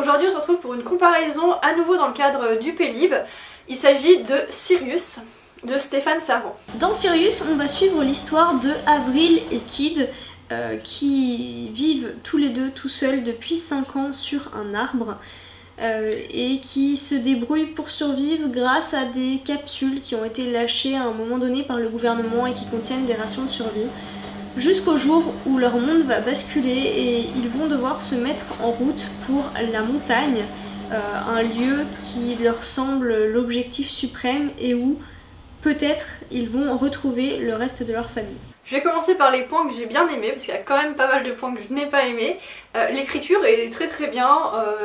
Aujourd'hui on se retrouve pour une comparaison à nouveau dans le cadre du Pélib. Il s'agit de Sirius de Stéphane Servan. Dans Sirius, on va suivre l'histoire de Avril et Kid qui vivent tous les deux tout seuls depuis 5 ans sur un arbre et qui se débrouillent pour survivre grâce à des capsules qui ont été lâchées à un moment donné par le gouvernement et qui contiennent des rations de survie. Jusqu'au jour où leur monde va basculer et ils vont devoir se mettre en route pour la montagne, un lieu qui leur semble l'objectif suprême et où peut-être ils vont retrouver le reste de leur famille. Je vais commencer par les points que j'ai bien aimés, parce qu'il y a quand même pas mal de points que je n'ai pas aimés. L'écriture est très très bien,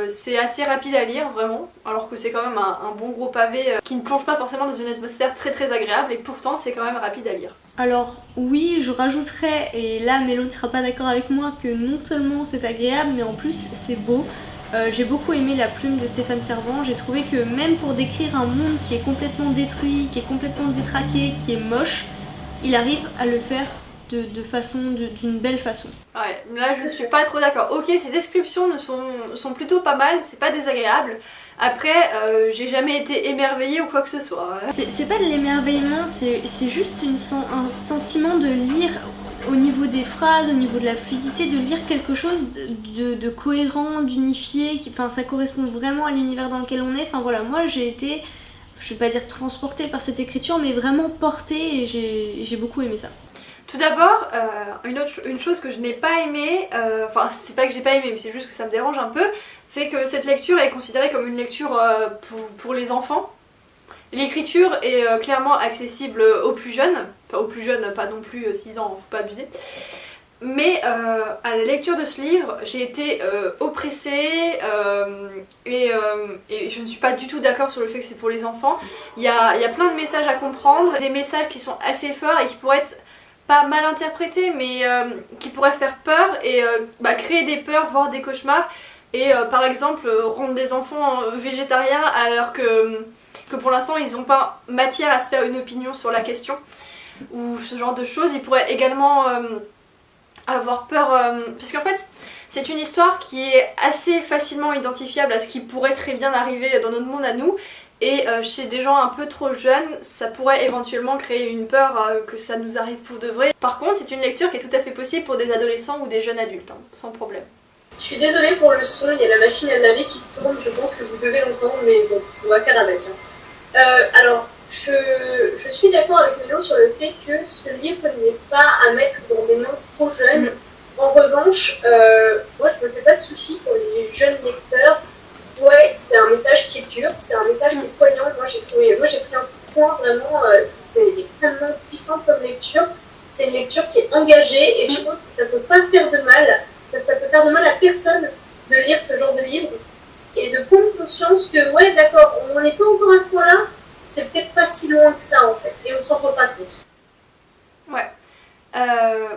c'est assez rapide à lire vraiment, alors que c'est quand même un bon gros pavé qui ne plonge pas forcément dans une atmosphère très très agréable, et pourtant c'est quand même rapide à lire. Alors oui, je rajouterais, et là Mélo ne sera pas d'accord avec moi, que non seulement c'est agréable, mais en plus c'est beau. J'ai beaucoup aimé la plume de Stéphane Servan, j'ai trouvé que même pour décrire un monde qui est complètement détruit, qui est complètement détraqué, qui est moche, il arrive à le faire d'une belle façon. Ouais, là je suis pas trop d'accord. Ok, ces descriptions sont plutôt pas mal, c'est pas désagréable. Après, j'ai jamais été émerveillée ou quoi que ce soit. C'est pas de l'émerveillement, c'est juste un sentiment de lire au niveau des phrases, au niveau de la fluidité, de lire quelque chose de cohérent, d'unifié, enfin ça correspond vraiment à l'univers dans lequel on est. Enfin voilà, moi j'ai été, je vais pas dire transportée par cette écriture, mais vraiment portée et j'ai beaucoup aimé ça. Tout d'abord, une chose que je n'ai pas aimée, enfin c'est pas que j'ai pas aimé, mais c'est juste que ça me dérange un peu, c'est que cette lecture est considérée comme une lecture pour les enfants. L'écriture est clairement accessible aux plus jeunes, enfin aux plus jeunes, pas non plus 6 ans, faut pas abuser. Mais à la lecture de ce livre, j'ai été oppressée et je ne suis pas du tout d'accord sur le fait que c'est pour les enfants. Il y a plein de messages à comprendre, des messages qui sont assez forts et qui pourraient être pas mal interprétés, mais qui pourraient faire peur et créer des peurs, voire des cauchemars. Et par exemple, rendre des enfants végétariens alors que pour l'instant ils n'ont pas matière à se faire une opinion sur la question. Ou ce genre de choses. Ils pourraient également avoir peur, parce qu'en fait c'est une histoire qui est assez facilement identifiable à ce qui pourrait très bien arriver dans notre monde à nous, et chez des gens un peu trop jeunes ça pourrait éventuellement créer une peur que ça nous arrive pour de vrai. Par contre c'est une lecture qui est tout à fait possible pour des adolescents ou des jeunes adultes, sans problème. Je suis désolée pour le son, il y a la machine à laver qui tourne, je pense que vous devez l'entendre, mais bon, on va faire avec. Alors, je suis d'accord avec Mélo sur le fait que ce livre n'est pas à mettre dans des mains trop jeunes. En revanche, moi je me fais pas de soucis pour les jeunes lecteurs. Ouais, c'est un message qui est dur, c'est un message qui est poignant. Moi j'ai pris un point vraiment, c'est extrêmement puissant comme lecture. C'est une lecture qui est engagée et je pense que ça peut pas faire de mal. Ça peut faire de mal à personne de lire ce genre de livre et de prendre conscience que ouais d'accord, on n'est pas encore à ce point-là, c'est peut-être pas si loin que ça en fait, et on s'en rend pas compte. Ouais.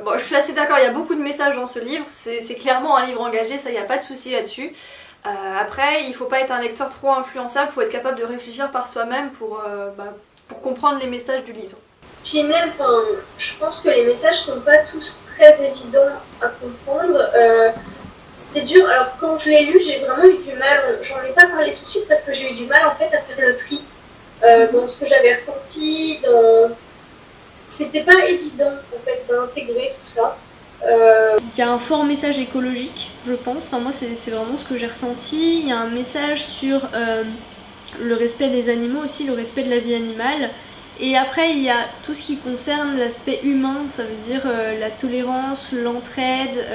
Bon, je suis assez d'accord, il y a beaucoup de messages dans ce livre, c'est clairement un livre engagé, ça y a pas de souci là-dessus. Après, il faut pas être un lecteur trop influençable, faut être capable de réfléchir par soi-même pour comprendre les messages du livre. Puis même, je pense que les messages sont pas tous très évidents à comprendre. C'est dur, alors quand je l'ai lu, j'ai vraiment eu du mal, j'en ai pas parlé tout de suite parce que j'ai eu du mal en fait à faire le tri dans ce que j'avais ressenti, c'était pas évident en fait d'intégrer tout ça. Il y a un fort message écologique, je pense, enfin moi c'est vraiment ce que j'ai ressenti. Il y a un message sur le respect des animaux aussi, le respect de la vie animale. Et après il y a tout ce qui concerne l'aspect humain, ça veut dire la tolérance, l'entraide,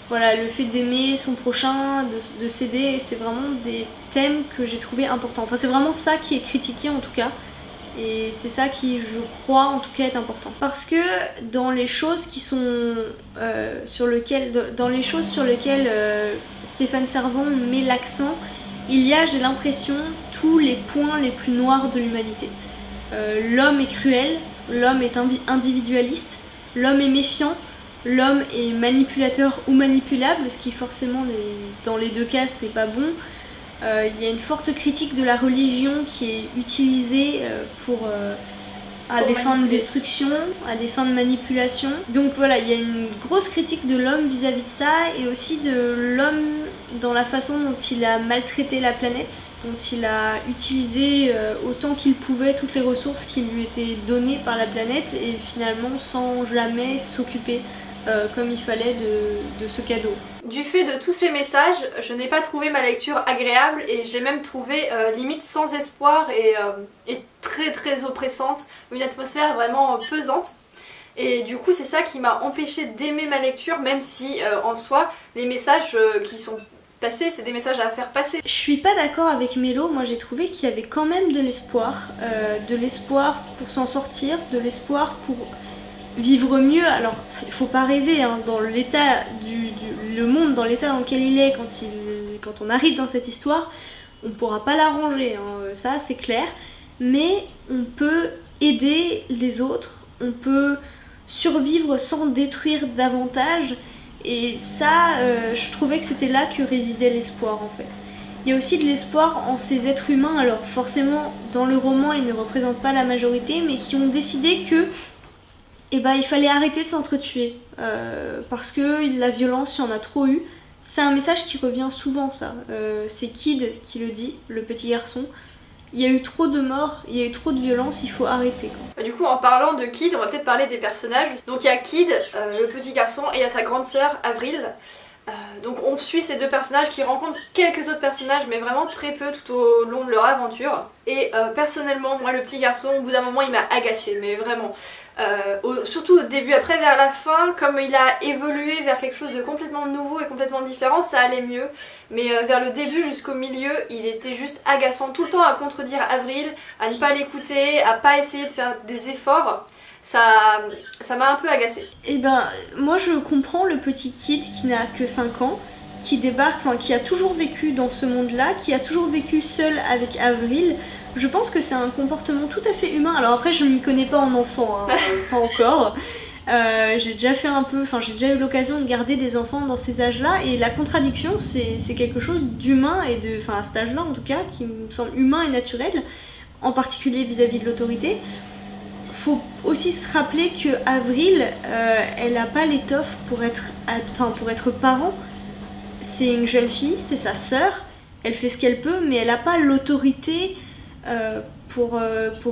voilà, le fait d'aimer son prochain, de s'aider, c'est vraiment des thèmes que j'ai trouvé importants. Enfin c'est vraiment ça qui est critiqué en tout cas, et c'est ça qui je crois en tout cas est important. Parce que dans les choses qui sont sur lesquelles Stéphane Servan met l'accent, il y a, j'ai l'impression, tous les points les plus noirs de l'humanité. L'homme est cruel, l'homme est individualiste, l'homme est méfiant, l'homme est manipulateur ou manipulable, ce qui forcément dans les deux cas ce n'est pas bon. Il y a une forte critique de la religion qui est utilisée à des fins de destruction, à des fins de manipulation. Donc voilà, il y a une grosse critique de l'homme vis-à-vis de ça, et aussi de l'homme dans la façon dont il a maltraité la planète, dont il a utilisé autant qu'il pouvait toutes les ressources qui lui étaient données par la planète et finalement sans jamais s'occuper comme il fallait de ce cadeau. Du fait de tous ces messages, je n'ai pas trouvé ma lecture agréable et je l'ai même trouvée limite sans espoir et très très oppressante, une atmosphère vraiment pesante. Et du coup c'est ça qui m'a empêché d'aimer ma lecture, même si en soi les messages qui sont passés c'est des messages à faire passer. Je suis pas d'accord avec Mélo, moi j'ai trouvé qu'il y avait quand même de l'espoir pour s'en sortir, de l'espoir pour vivre mieux. Alors il faut pas rêver hein, dans l'état le monde dans l'état dans lequel il est quand on arrive dans cette histoire, on pourra pas l'arranger, hein, ça c'est clair, mais on peut aider les autres, on peut survivre sans détruire davantage et ça je trouvais que c'était là que résidait l'espoir en fait. Il y a aussi de l'espoir en ces êtres humains, alors forcément dans le roman ils ne représentent pas la majorité mais qui ont décidé que il fallait arrêter de s'entretuer parce que la violence, il y en a trop eu. C'est un message qui revient souvent ça, c'est Kid qui le dit, le petit garçon. Il y a eu trop de morts, il y a eu trop de violence, il faut arrêter quoi. Du coup en parlant de Kid, on va peut-être parler des personnages. Donc il y a Kid, le petit garçon, et il y a sa grande sœur Avril. Donc on suit ces deux personnages qui rencontrent quelques autres personnages mais vraiment très peu tout au long de leur aventure. Et personnellement moi le petit garçon au bout d'un moment il m'a agacée mais vraiment. Surtout au début, après vers la fin comme il a évolué vers quelque chose de complètement nouveau et complètement différent ça allait mieux. Mais vers le début jusqu'au milieu il était juste agaçant tout le temps à contredire Avril, à ne pas l'écouter, à pas essayer de faire des efforts. Ça m'a un peu agacée. Et moi je comprends le petit Kid qui n'a que 5 ans, qui débarque, qui a toujours vécu dans ce monde-là, qui a toujours vécu seul avec Avril. Je pense que c'est un comportement tout à fait humain. Alors après je ne m'y connais pas en enfant, hein, pas encore. J'ai déjà eu l'occasion de garder des enfants dans ces âges-là et la contradiction c'est quelque chose d'humain et à cet âge-là en tout cas, qui me semble humain et naturel, en particulier vis-à-vis de l'autorité. Faut aussi se rappeler que Avril, elle n'a pas l'étoffe pour être parent. C'est une jeune fille, c'est sa sœur, elle fait ce qu'elle peut, mais elle n'a pas l'autorité pour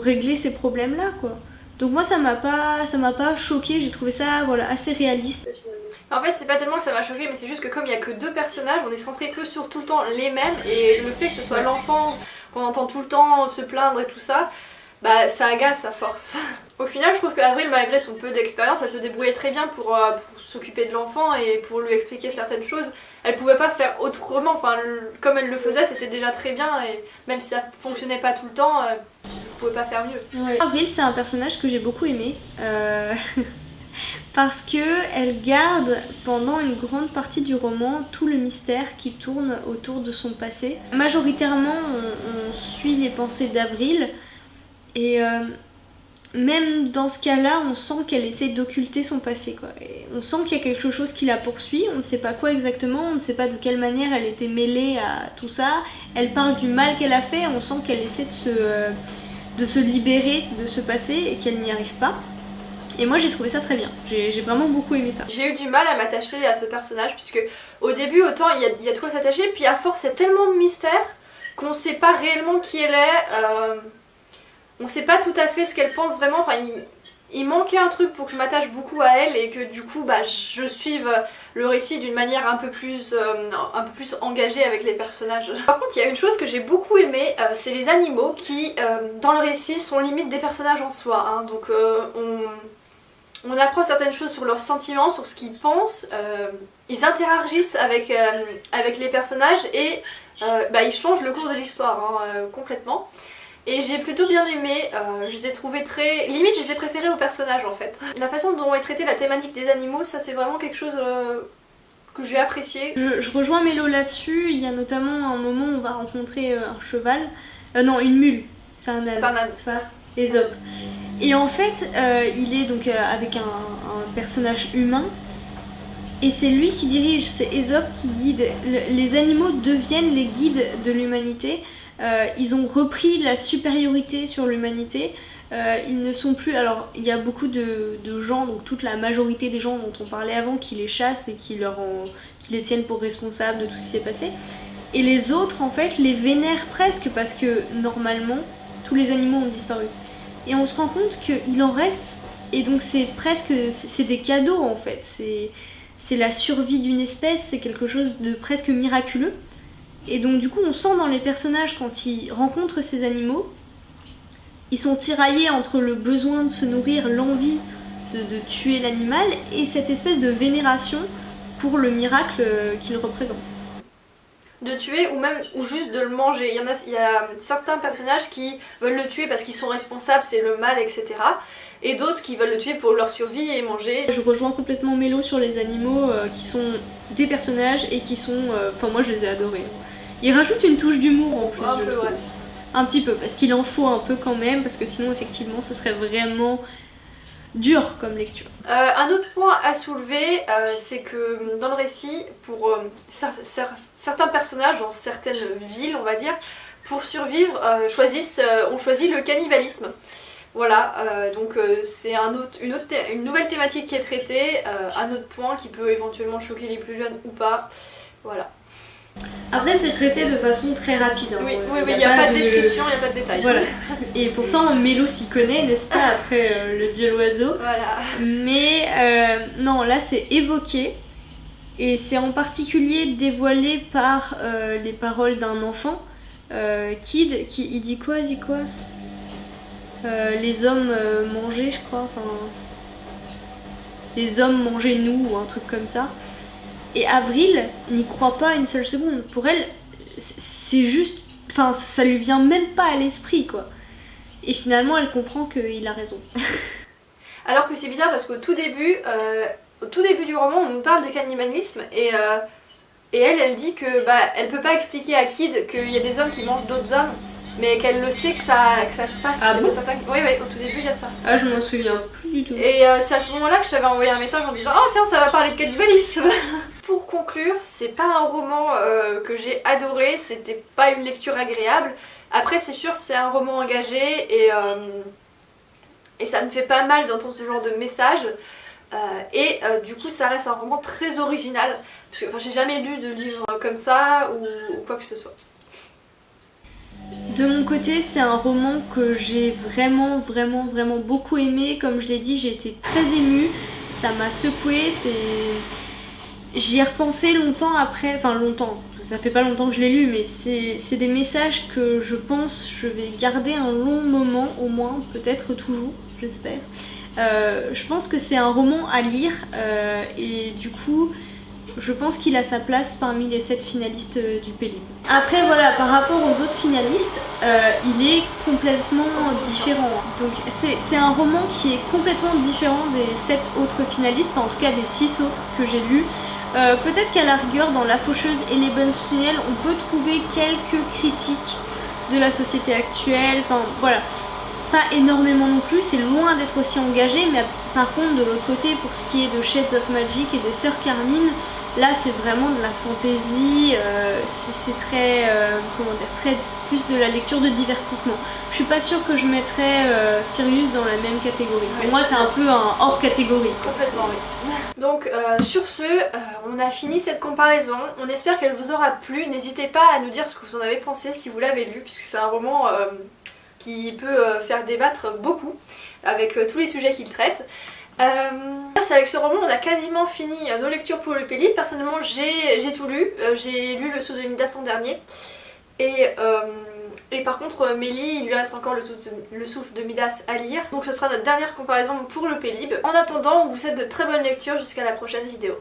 régler ces problèmes-là, quoi. Donc moi ça m'a pas choquée, j'ai trouvé ça assez réaliste. En fait c'est pas tellement que ça m'a choquée mais c'est juste que comme il y a que deux personnages on est centré que sur tout le temps les mêmes et le fait que ce soit l'enfant qu'on entend tout le temps se plaindre et tout ça, ça agace à force. Au final je trouve qu'Avril malgré son peu d'expérience elle se débrouillait très bien pour s'occuper de l'enfant et pour lui expliquer certaines choses. Elle pouvait pas faire autrement, comme elle le faisait c'était déjà très bien et même si ça fonctionnait pas tout le temps elle pouvait pas faire mieux. Ouais. Avril c'est un personnage que j'ai beaucoup aimé parce que elle garde pendant une grande partie du roman tout le mystère qui tourne autour de son passé. Majoritairement on suit les pensées d'Avril et même dans ce cas-là, on sent qu'elle essaie d'occulter son passé, quoi. Et on sent qu'il y a quelque chose qui la poursuit, on ne sait pas quoi exactement, on ne sait pas de quelle manière elle était mêlée à tout ça. Elle parle du mal qu'elle a fait, on sent qu'elle essaie de se libérer de ce passé et qu'elle n'y arrive pas. Et moi j'ai trouvé ça très bien, j'ai vraiment beaucoup aimé ça. J'ai eu du mal à m'attacher à ce personnage puisque au début autant il y a de quoi s'attacher, puis à force il y a tellement de mystères qu'on ne sait pas réellement qui elle est. On sait pas tout à fait ce qu'elle pense vraiment, il manquait un truc pour que je m'attache beaucoup à elle et que du coup je suive le récit d'une manière un peu plus engagée avec les personnages. Par contre il y a une chose que j'ai beaucoup aimée, c'est les animaux qui dans le récit sont limite des personnages en soi, hein. Donc on apprend certaines choses sur leurs sentiments, sur ce qu'ils pensent, ils interagissent avec les personnages et ils changent le cours de l'histoire complètement. Et j'ai plutôt bien aimé, je les ai trouvés limite je les ai préférés aux personnages en fait. La façon dont est traitée la thématique des animaux, ça c'est vraiment quelque chose que j'ai apprécié. Je rejoins Mélo là-dessus, il y a notamment un moment où on va rencontrer un cheval, une mule, c'est un âne, ça, Ésope. Et en fait il est donc avec un personnage humain et c'est lui qui dirige, c'est Ésope qui guide. Les animaux deviennent les guides de l'humanité. Ils ont repris la supériorité sur l'humanité. Ils ne sont plus... Alors, il y a beaucoup de gens, donc toute la majorité des gens dont on parlait avant, qui les chassent et qui les tiennent pour responsables de tout ce qui s'est passé. Et les autres, en fait, les vénèrent presque parce que, normalement, tous les animaux ont disparu. Et on se rend compte qu'il en reste, et donc c'est des cadeaux, en fait. C'est la survie d'une espèce, c'est quelque chose de presque miraculeux. Et donc, du coup, on sent dans les personnages, quand ils rencontrent ces animaux, ils sont tiraillés entre le besoin de se nourrir, l'envie de tuer l'animal, et cette espèce de vénération pour le miracle qu'il représente. De tuer ou juste de le manger. Il y a certains personnages qui veulent le tuer parce qu'ils sont responsables, c'est le mal, etc. Et d'autres qui veulent le tuer pour leur survie et manger. Je rejoins complètement Mélo sur les animaux qui sont des personnages et qui sont... Enfin moi je les ai adorés. Il rajoute une touche d'humour en plus, Un peu, ouais. Un petit peu, parce qu'il en faut un peu quand même, parce que sinon effectivement ce serait vraiment dur comme lecture. Un autre point à soulever, c'est que dans le récit, pour certains personnages dans certaines villes, on va dire, pour survivre, on choisit le cannibalisme. Voilà, donc c'est une nouvelle thématique qui est traitée, un autre point qui peut éventuellement choquer les plus jeunes ou pas. Voilà. Après c'est traité de façon très rapide. Hein. Oui, il n'y a pas de description, il n'y a pas de détails. Voilà. Et pourtant Mélo s'y connaît, n'est-ce pas, après le dieu l'oiseau. Voilà. Mais non, là c'est évoqué. Et c'est en particulier dévoilé par les paroles d'un enfant, Kid, il dit quoi les hommes mangeaient, je crois, enfin... Les hommes mangeaient nous, ou un truc comme ça. Et Avril n'y croit pas une seule seconde. Pour elle, c'est juste... Enfin, ça lui vient même pas à l'esprit, quoi. Et finalement, elle comprend qu'il a raison. Alors que c'est bizarre parce qu'au tout début du roman, on nous parle de cannibalisme et elle dit que elle peut pas expliquer à Kid qu'il y a des hommes qui mangent d'autres hommes, mais qu'elle le sait que ça se passe. Ah bon ? Oui, au tout début il y a ça. Ah, je m'en souviens plus du tout. Et c'est à ce moment-là que je t'avais envoyé un message en disant oh tiens, ça va parler de cannibalisme. Pour conclure, c'est pas un roman que j'ai adoré, c'était pas une lecture agréable. Après c'est sûr c'est un roman engagé et ça me fait pas mal d'entendre ce genre de message. Du coup ça reste un roman très original. Parce que j'ai jamais lu de livre comme ça ou quoi que ce soit. De mon côté, c'est un roman que j'ai vraiment beaucoup aimé. Comme je l'ai dit, j'ai été très émue, ça m'a secouée. J'y ai repensé longtemps après, enfin longtemps, ça fait pas longtemps que je l'ai lu, mais c'est des messages que je pense je vais garder un long moment, au moins, peut-être toujours, j'espère. Je pense que c'est un roman à lire et du coup je pense qu'il a sa place parmi les 7 finalistes du Pélib. Après voilà, par rapport aux autres finalistes, il est complètement différent. Donc c'est un roman qui est complètement différent des 7 autres finalistes, enfin en tout cas des 6 autres que j'ai lus. Peut-être qu'à la rigueur dans La Faucheuse et Les Bonnes Tunnels on peut trouver quelques critiques de la société actuelle, enfin voilà. Pas énormément non plus, c'est loin d'être aussi engagé, mais par contre de l'autre côté, pour ce qui est de Shades of Magic et des Sœurs Carmine, là c'est vraiment de la fantaisie, c'est très, très plus de la lecture de divertissement. Je suis pas sûre que je mettrais Sirius dans la même catégorie. Pour moi c'est un peu un hors catégorie. Complètement oui. Donc sur ce, on a fini cette comparaison, on espère qu'elle vous aura plu, n'hésitez pas à nous dire ce que vous en avez pensé si vous l'avez lu, puisque c'est un roman... qui peut faire débattre beaucoup avec tous les sujets qu'il traite. C'est avec ce roman on a quasiment fini nos lectures pour le Pélib. Personnellement j'ai tout lu, j'ai lu Le Souffle de Midas en dernier et par contre Mélie il lui reste encore le Souffle de Midas à lire, donc ce sera notre dernière comparaison pour le Pélib. En attendant on vous souhaite de très bonnes lectures jusqu'à la prochaine vidéo.